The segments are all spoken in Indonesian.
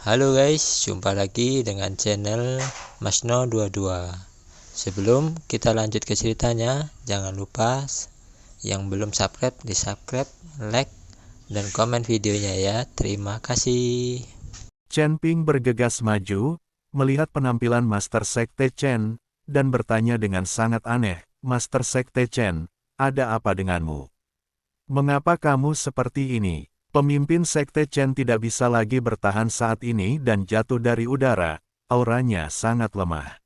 Halo guys, jumpa lagi dengan channel Masno22. Sebelum kita lanjut ke ceritanya, jangan lupa yang belum subscribe di subscribe, like, dan komen videonya ya. Terima kasih. Chen Ping bergegas maju, melihat penampilan Master Sekte Chen, dan bertanya dengan sangat aneh, "Master Sekte Chen, ada apa denganmu? Mengapa kamu seperti ini?" Pemimpin Sekte Chen tidak bisa lagi bertahan saat ini dan jatuh dari udara, auranya sangat lemah.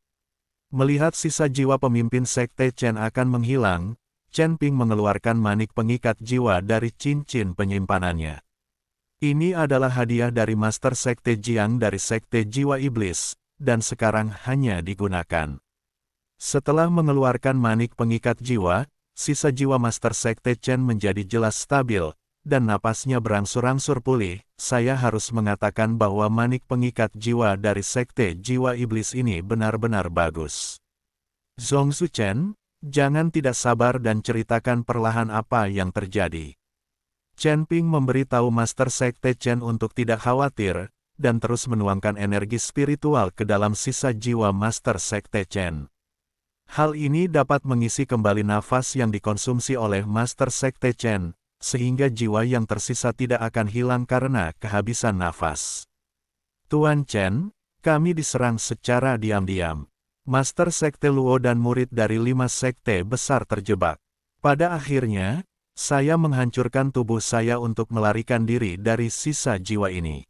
Melihat sisa jiwa pemimpin Sekte Chen akan menghilang, Chen Ping mengeluarkan manik pengikat jiwa dari cincin penyimpanannya. Ini adalah hadiah dari Master Sekte Jiang dari Sekte Jiwa Iblis, dan sekarang hanya digunakan. Setelah mengeluarkan manik pengikat jiwa, sisa jiwa Master Sekte Chen menjadi jelas stabil, dan napasnya berangsur-angsur pulih. Saya harus mengatakan bahwa manik pengikat jiwa dari Sekte Jiwa Iblis ini benar-benar bagus. Zhongzu Chen, jangan tidak sabar dan ceritakan perlahan apa yang terjadi. Chen Ping memberitahu Master Sekte Chen untuk tidak khawatir, dan terus menuangkan energi spiritual ke dalam sisa jiwa Master Sekte Chen. Hal ini dapat mengisi kembali nafas yang dikonsumsi oleh Master Sekte Chen, sehingga jiwa yang tersisa tidak akan hilang karena kehabisan nafas. Tuan Chen, kami diserang secara diam-diam. Master Sekte Luo dan murid dari 5 sekte besar terjebak. Pada akhirnya, saya menghancurkan tubuh saya untuk melarikan diri dari sisa jiwa ini.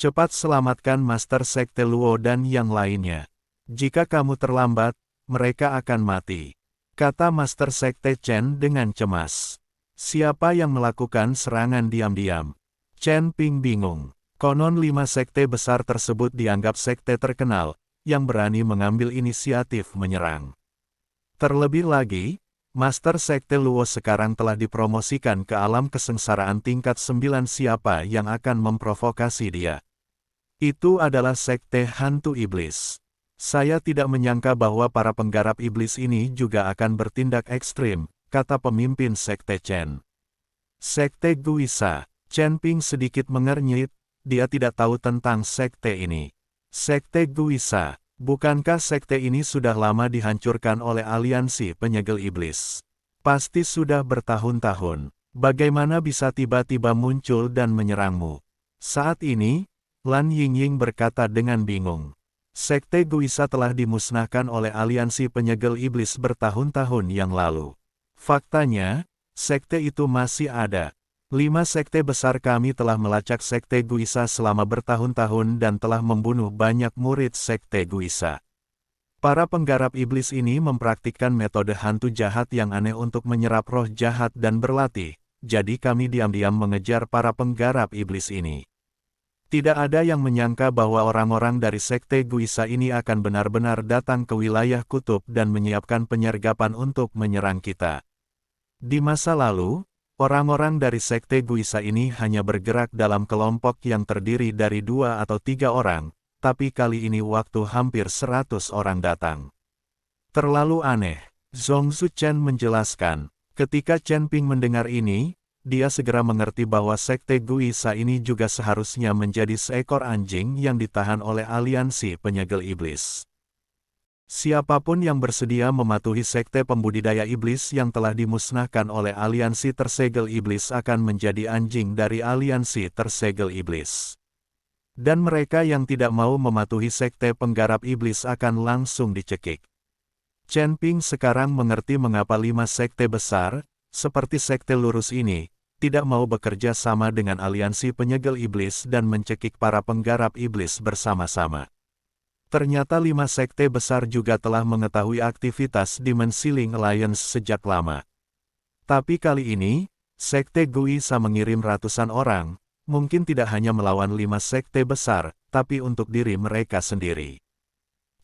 Cepat selamatkan Master Sekte Luo dan yang lainnya. Jika kamu terlambat, mereka akan mati, kata Master Sekte Chen dengan cemas. Siapa yang melakukan serangan diam-diam? Chen Ping bingung. Konon 5 sekte besar tersebut dianggap sekte terkenal, yang berani mengambil inisiatif menyerang. Terlebih lagi, Master Sekte Luo sekarang telah dipromosikan ke alam kesengsaraan tingkat 9. Siapa yang akan memprovokasi dia? Itu adalah sekte hantu iblis. Saya tidak menyangka bahwa para penggarap iblis ini juga akan bertindak ekstrim, kata pemimpin Sekte Chen. Sekte Guisa. Chen Ping sedikit mengernyit, dia tidak tahu tentang sekte ini. Sekte Guisa, bukankah sekte ini sudah lama dihancurkan oleh aliansi penyegel iblis? Pasti sudah bertahun-tahun. Bagaimana bisa tiba-tiba muncul dan menyerangmu? Saat ini, Lan Yingying berkata dengan bingung. Sekte Guisa telah dimusnahkan oleh aliansi penyegel iblis bertahun-tahun yang lalu. Faktanya, sekte itu masih ada. 5 sekte besar kami telah melacak sekte Guisa selama bertahun-tahun dan telah membunuh banyak murid sekte Guisa. Para penggarap iblis ini mempraktikkan metode hantu jahat yang aneh untuk menyerap roh jahat dan berlatih, jadi kami diam-diam mengejar para penggarap iblis ini. Tidak ada yang menyangka bahwa orang-orang dari sekte Guisa ini akan benar-benar datang ke wilayah kutub dan menyiapkan penyergapan untuk menyerang kita. Di masa lalu, orang-orang dari sekte Guisa ini hanya bergerak dalam kelompok yang terdiri dari 2 atau 3 orang, tapi kali ini waktu hampir 100 orang datang. Terlalu aneh, Zhongzu Chen menjelaskan. Ketika Chen Ping mendengar ini, dia segera mengerti bahwa sekte Guisa ini juga seharusnya menjadi seekor anjing yang ditahan oleh aliansi penyegel iblis. Siapapun yang bersedia mematuhi sekte pembudidaya iblis yang telah dimusnahkan oleh aliansi tersegel iblis akan menjadi anjing dari aliansi tersegel iblis. Dan mereka yang tidak mau mematuhi sekte penggarap iblis akan langsung dicekik. Chen Ping sekarang mengerti mengapa 5 sekte besar, seperti sekte lurus ini, tidak mau bekerja sama dengan aliansi penyegel iblis dan mencekik para penggarap iblis bersama-sama. Ternyata 5 sekte besar juga telah mengetahui aktivitas Demon Sealing Alliance sejak lama. Tapi kali ini, sekte Guisa mengirim ratusan orang, mungkin tidak hanya melawan 5 sekte besar, tapi untuk diri mereka sendiri.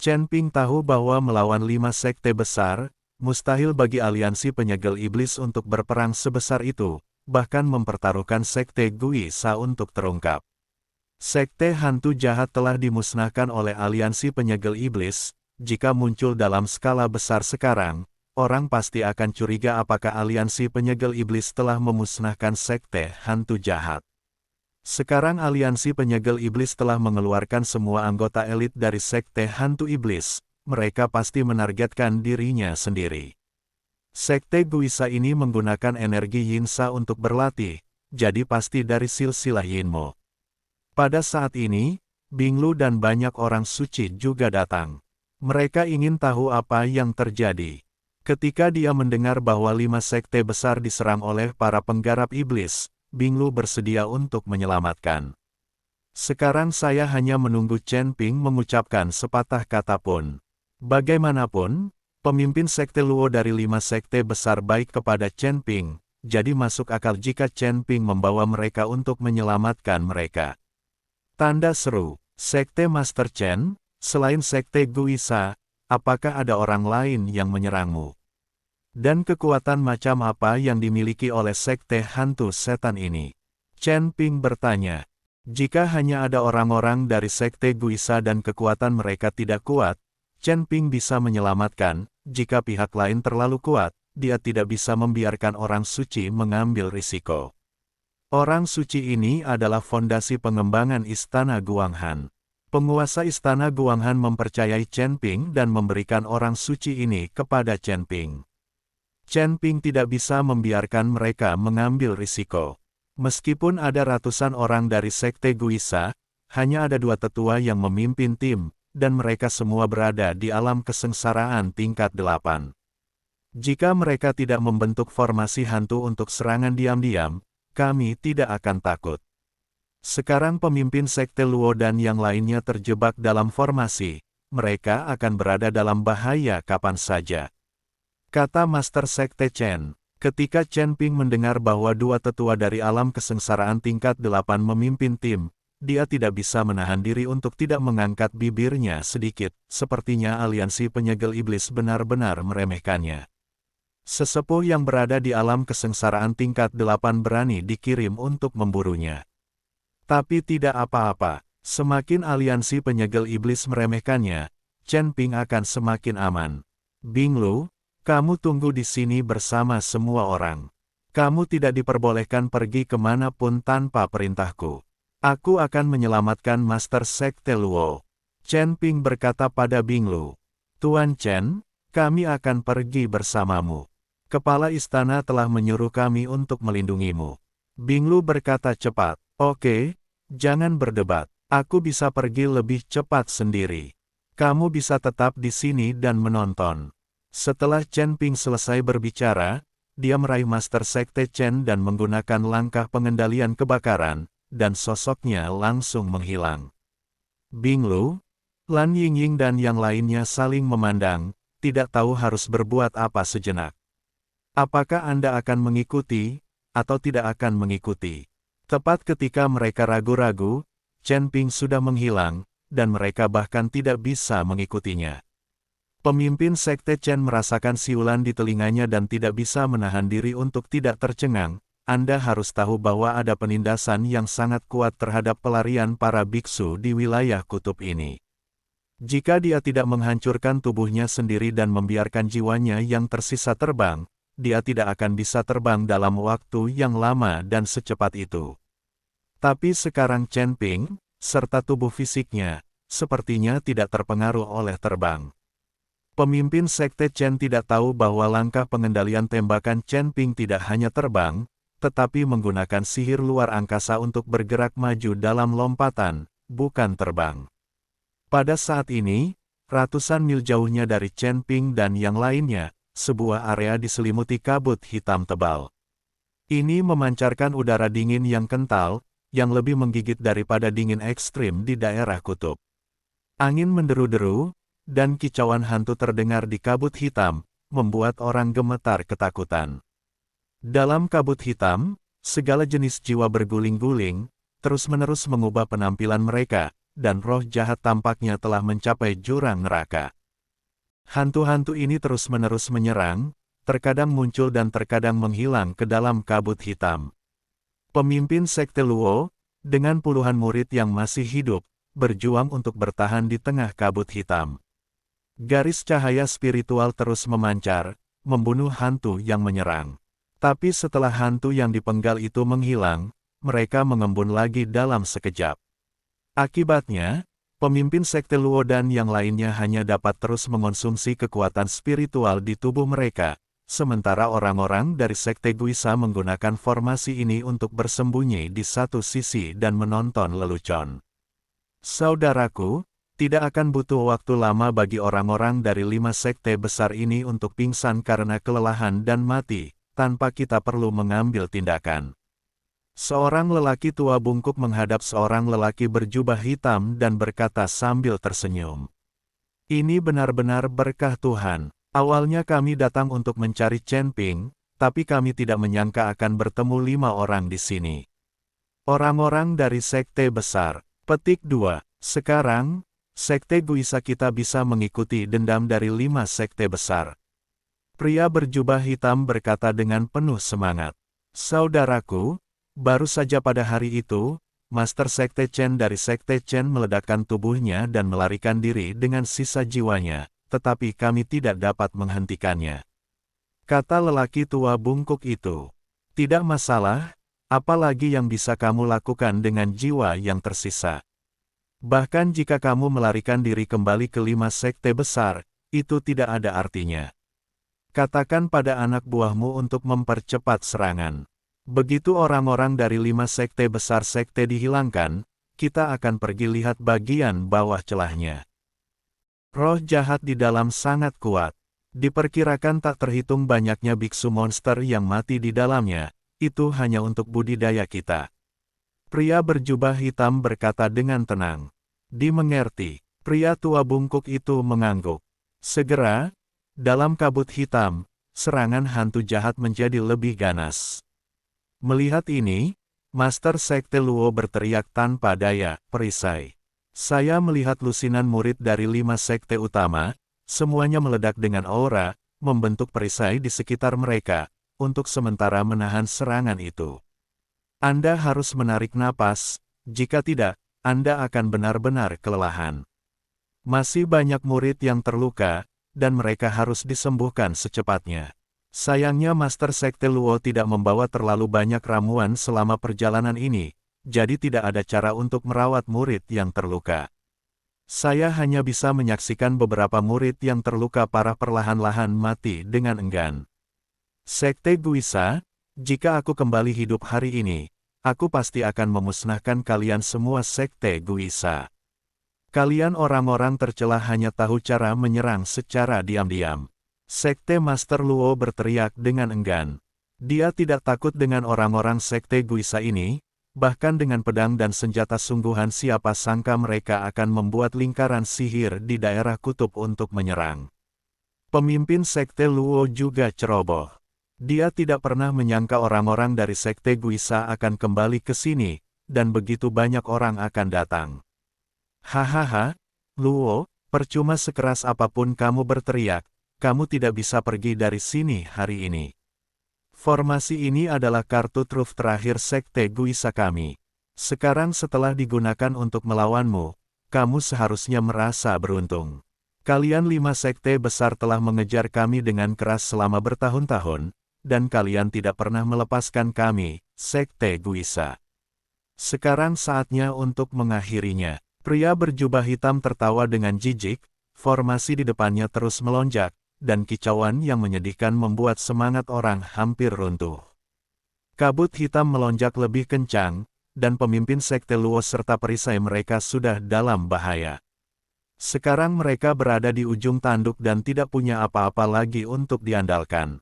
Chen Ping tahu bahwa melawan 5 sekte besar, mustahil bagi aliansi penyegel iblis untuk berperang sebesar itu, bahkan mempertaruhkan sekte Guisa untuk terungkap. Sekte hantu jahat telah dimusnahkan oleh aliansi penyegel iblis. Jika muncul dalam skala besar sekarang, orang pasti akan curiga apakah aliansi penyegel iblis telah memusnahkan sekte hantu jahat. Sekarang aliansi penyegel iblis telah mengeluarkan semua anggota elit dari sekte hantu iblis. Mereka pasti menargetkan dirinya sendiri. Sekte Guisa ini menggunakan energi Yinsa untuk berlatih, jadi pasti dari silsilah Yinmo. Pada saat ini, Binglu dan banyak orang suci juga datang. Mereka ingin tahu apa yang terjadi. Ketika dia mendengar bahwa 5 sekte besar diserang oleh para penggarap iblis, Binglu bersedia untuk menyelamatkan. Sekarang saya hanya menunggu Chen Ping mengucapkan sepatah kata pun. Bagaimanapun, pemimpin sekte Luo dari 5 sekte besar baik kepada Chen Ping, jadi masuk akal jika Chen Ping membawa mereka untuk menyelamatkan mereka. Tanda seru, Sekte Master Chen, selain sekte Guisa, apakah ada orang lain yang menyerangmu? Dan kekuatan macam apa yang dimiliki oleh sekte hantu setan ini? Chen Ping bertanya. Jika hanya ada orang-orang dari sekte Guisa dan kekuatan mereka tidak kuat, Chen Ping bisa menyelamatkan. Jika pihak lain terlalu kuat, dia tidak bisa membiarkan orang suci mengambil risiko. Orang suci ini adalah fondasi pengembangan Istana Guanghan. Penguasa Istana Guanghan mempercayai Chen Ping dan memberikan orang suci ini kepada Chen Ping. Chen Ping tidak bisa membiarkan mereka mengambil risiko. Meskipun ada ratusan orang dari sekte Guisa, hanya ada 2 tetua yang memimpin tim, dan mereka semua berada di alam kesengsaraan tingkat 8. Jika mereka tidak membentuk formasi hantu untuk serangan diam-diam, kami tidak akan takut. Sekarang pemimpin sekte Luo dan yang lainnya terjebak dalam formasi, mereka akan berada dalam bahaya kapan saja. Kata Master Sekte Chen. Ketika Chen Ping mendengar bahwa 2 tetua dari alam kesengsaraan tingkat 8 memimpin tim, dia tidak bisa menahan diri untuk tidak mengangkat bibirnya sedikit, sepertinya aliansi penyegel iblis benar-benar meremehkannya. Sesepuh yang berada di alam kesengsaraan tingkat 8 berani dikirim untuk memburunya. Tapi tidak apa-apa, semakin aliansi penyegel iblis meremehkannya, Chen Ping akan semakin aman. Binglu, kamu tunggu di sini bersama semua orang. Kamu tidak diperbolehkan pergi kemanapun tanpa perintahku. Aku akan menyelamatkan Master Sekte Luo. Chen Ping berkata pada Binglu. Tuan Chen, kami akan pergi bersamamu. Kepala istana telah menyuruh kami untuk melindungimu. Binglu berkata cepat. Oke, jangan berdebat. Aku bisa pergi lebih cepat sendiri. Kamu bisa tetap di sini dan menonton. Setelah Chen Ping selesai berbicara, dia meraih Master Sekte Chen dan menggunakan langkah pengendalian kebakaran, dan sosoknya langsung menghilang. Binglu, Lan Yingying dan yang lainnya saling memandang, tidak tahu harus berbuat apa sejenak. Apakah Anda akan mengikuti, atau tidak akan mengikuti? Tepat ketika mereka ragu-ragu, Chen Ping sudah menghilang, dan mereka bahkan tidak bisa mengikutinya. Pemimpin Sekte Chen merasakan siulan di telinganya dan tidak bisa menahan diri untuk tidak tercengang. Anda harus tahu bahwa ada penindasan yang sangat kuat terhadap pelarian para biksu di wilayah kutub ini. Jika dia tidak menghancurkan tubuhnya sendiri dan membiarkan jiwanya yang tersisa terbang, dia tidak akan bisa terbang dalam waktu yang lama dan secepat itu. Tapi sekarang Chen Ping, serta tubuh fisiknya, sepertinya tidak terpengaruh oleh terbang. Pemimpin Sekte Chen tidak tahu bahwa langkah pengendalian tembakan Chen Ping tidak hanya terbang, tetapi menggunakan sihir luar angkasa untuk bergerak maju dalam lompatan, bukan terbang. Pada saat ini, ratusan mil jauhnya dari Chen Ping dan yang lainnya, sebuah area diselimuti kabut hitam tebal. Ini memancarkan udara dingin yang kental, yang lebih menggigit daripada dingin ekstrim di daerah kutub. Angin menderu-deru, dan kicauan hantu terdengar di kabut hitam, membuat orang gemetar ketakutan. Dalam kabut hitam, segala jenis jiwa berguling-guling, terus-menerus mengubah penampilan mereka, dan roh jahat tampaknya telah mencapai jurang neraka. Hantu-hantu ini terus-menerus menyerang, terkadang muncul dan terkadang menghilang ke dalam kabut hitam. Pemimpin Sekte Luo, dengan puluhan murid yang masih hidup, berjuang untuk bertahan di tengah kabut hitam. Garis cahaya spiritual terus memancar, membunuh hantu yang menyerang. Tapi setelah hantu yang dipenggal itu menghilang, mereka mengembun lagi dalam sekejap. Akibatnya, pemimpin sekte Luo dan yang lainnya hanya dapat terus mengonsumsi kekuatan spiritual di tubuh mereka, sementara orang-orang dari sekte Guisa menggunakan formasi ini untuk bersembunyi di satu sisi dan menonton lelucon. Saudaraku, tidak akan butuh waktu lama bagi orang-orang dari 5 sekte besar ini untuk pingsan karena kelelahan dan mati, tanpa kita perlu mengambil tindakan. Seorang lelaki tua bungkuk menghadap seorang lelaki berjubah hitam dan berkata sambil tersenyum. Ini benar-benar berkah Tuhan. Awalnya kami datang untuk mencari Chen Ping, tapi kami tidak menyangka akan bertemu 5 orang di sini. Orang-orang dari sekte besar. Petik 2. Sekarang, sekte Guisa kita bisa mengikuti dendam dari 5 sekte besar. Pria berjubah hitam berkata dengan penuh semangat. Saudaraku, baru saja pada hari itu, Master Sekte Chen dari Sekte Chen meledakkan tubuhnya dan melarikan diri dengan sisa jiwanya, tetapi kami tidak dapat menghentikannya. Kata lelaki tua bungkuk itu. Tidak masalah, apalagi yang bisa kamu lakukan dengan jiwa yang tersisa. Bahkan jika kamu melarikan diri kembali ke 5 sekte besar, itu tidak ada artinya. Katakan pada anak buahmu untuk mempercepat serangan. Begitu orang-orang dari 5 sekte besar sekte dihilangkan, kita akan pergi lihat bagian bawah celahnya. Roh jahat di dalam sangat kuat. Diperkirakan tak terhitung banyaknya biksu monster yang mati di dalamnya, itu hanya untuk budidaya kita. Pria berjubah hitam berkata dengan tenang. Dimengerti, pria tua bungkuk itu mengangguk. Segera, dalam kabut hitam, serangan hantu jahat menjadi lebih ganas. Melihat ini, Master Sekte Luo berteriak tanpa daya, perisai. Saya melihat lusinan murid dari 5 sekte utama, semuanya meledak dengan aura, membentuk perisai di sekitar mereka, untuk sementara menahan serangan itu. Anda harus menarik napas, jika tidak, Anda akan benar-benar kelelahan. Masih banyak murid yang terluka, dan mereka harus disembuhkan secepatnya. Sayangnya Master Sekte Luo tidak membawa terlalu banyak ramuan selama perjalanan ini, jadi tidak ada cara untuk merawat murid yang terluka. Saya hanya bisa menyaksikan beberapa murid yang terluka parah perlahan-lahan mati dengan enggan. Sekte Guisa, jika aku kembali hidup hari ini, aku pasti akan memusnahkan kalian semua Sekte Guisa. Kalian orang-orang tercela hanya tahu cara menyerang secara diam-diam. Sekte Master Luo berteriak dengan enggan. Dia tidak takut dengan orang-orang Sekte Guisa ini, bahkan dengan pedang dan senjata sungguhan siapa sangka mereka akan membuat lingkaran sihir di daerah kutub untuk menyerang. Pemimpin Sekte Luo juga ceroboh. Dia tidak pernah menyangka orang-orang dari Sekte Guisa akan kembali ke sini, dan begitu banyak orang akan datang. Hahaha, Luo, percuma sekeras apapun kamu berteriak, kamu tidak bisa pergi dari sini hari ini. Formasi ini adalah kartu truf terakhir Sekte Guisa kami. Sekarang setelah digunakan untuk melawanmu, kamu seharusnya merasa beruntung. Kalian 5 sekte besar telah mengejar kami dengan keras selama bertahun-tahun, dan kalian tidak pernah melepaskan kami, Sekte Guisa. Sekarang saatnya untuk mengakhirinya. Pria berjubah hitam tertawa dengan jijik, formasi di depannya terus melonjak, dan kicauan yang menyedihkan membuat semangat orang hampir runtuh. Kabut hitam melonjak lebih kencang, dan pemimpin Sekte Luo serta perisai mereka sudah dalam bahaya. Sekarang mereka berada di ujung tanduk dan tidak punya apa-apa lagi untuk diandalkan.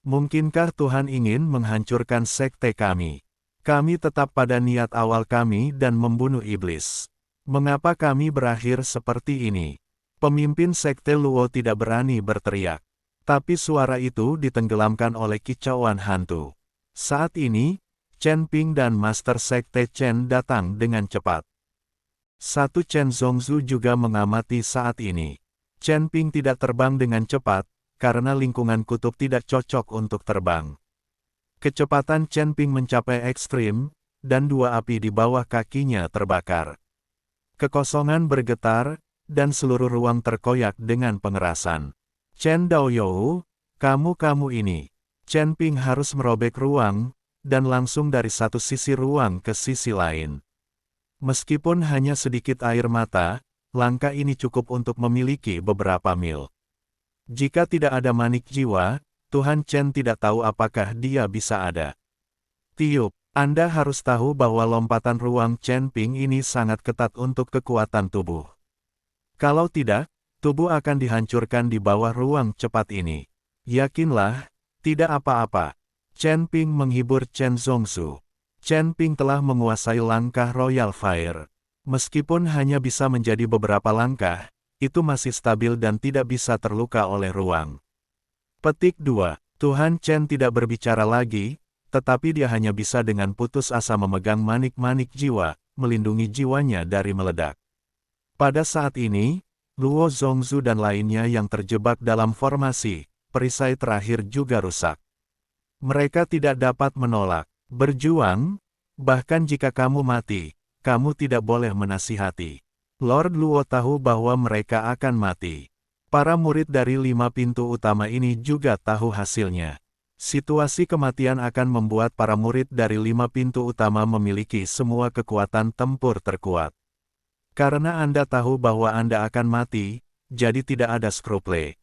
Mungkinkah Tuhan ingin menghancurkan sekte kami? Kami tetap pada niat awal kami dan membunuh iblis. Mengapa kami berakhir seperti ini? Pemimpin Sekte Luo tidak berani berteriak. Tapi suara itu ditenggelamkan oleh kicauan hantu. Saat ini, Chen Ping dan Master Sekte Chen datang dengan cepat. Satu Chen Zongzu juga mengamati saat ini. Chen Ping tidak terbang dengan cepat, karena lingkungan kutub tidak cocok untuk terbang. Kecepatan Chen Ping mencapai ekstrim, dan 2 api di bawah kakinya terbakar. Kekosongan bergetar, dan seluruh ruang terkoyak dengan pengerasan. Chen Daoyou, kamu ini. Chen Ping harus merobek ruang, dan langsung dari satu sisi ruang ke sisi lain. Meskipun hanya sedikit air mata, langkah ini cukup untuk memiliki beberapa mil. Jika tidak ada manik jiwa, Tuhan Chen tidak tahu apakah dia bisa ada. Tiup, Anda harus tahu bahwa lompatan ruang Chen Ping ini sangat ketat untuk kekuatan tubuh. Kalau tidak, tubuh akan dihancurkan di bawah ruang cepat ini. Yakinlah, tidak apa-apa. Chen Ping menghibur Chen Zongsu. Chen Ping telah menguasai langkah Royal Fire. Meskipun hanya bisa menjadi beberapa langkah, itu masih stabil dan tidak bisa terluka oleh ruang. Petik 2. Tuhan Chen tidak berbicara lagi, tetapi dia hanya bisa dengan putus asa memegang manik-manik jiwa, melindungi jiwanya dari meledak. Pada saat ini, Luo Zongzu dan lainnya yang terjebak dalam formasi perisai terakhir juga rusak. Mereka tidak dapat menolak. Berjuang, bahkan jika kamu mati, kamu tidak boleh menasihati. Lord Luo tahu bahwa mereka akan mati. Para murid dari 5 pintu utama ini juga tahu hasilnya. Situasi kematian akan membuat para murid dari 5 pintu utama memiliki semua kekuatan tempur terkuat. Karena Anda tahu bahwa Anda akan mati, jadi tidak ada skruple.